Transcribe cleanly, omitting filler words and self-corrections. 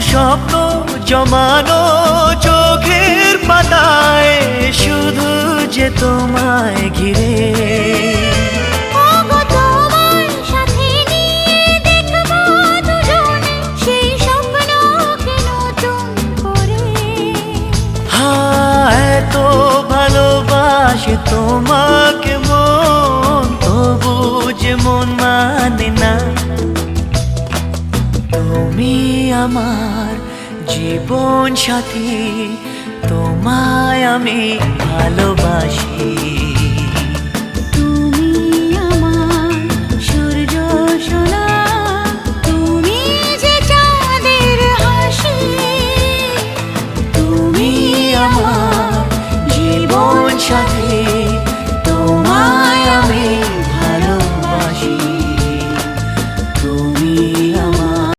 স্বপ্ন জমানো চোখের পাতায়, শুধু যে তোমায় ঘিরে। এতো ভালোবাসে তোমাকে মন, তবু যে মন মানে না। তুমি আমার জীবন সাথী, তোমায় আমি ভালোবাসি।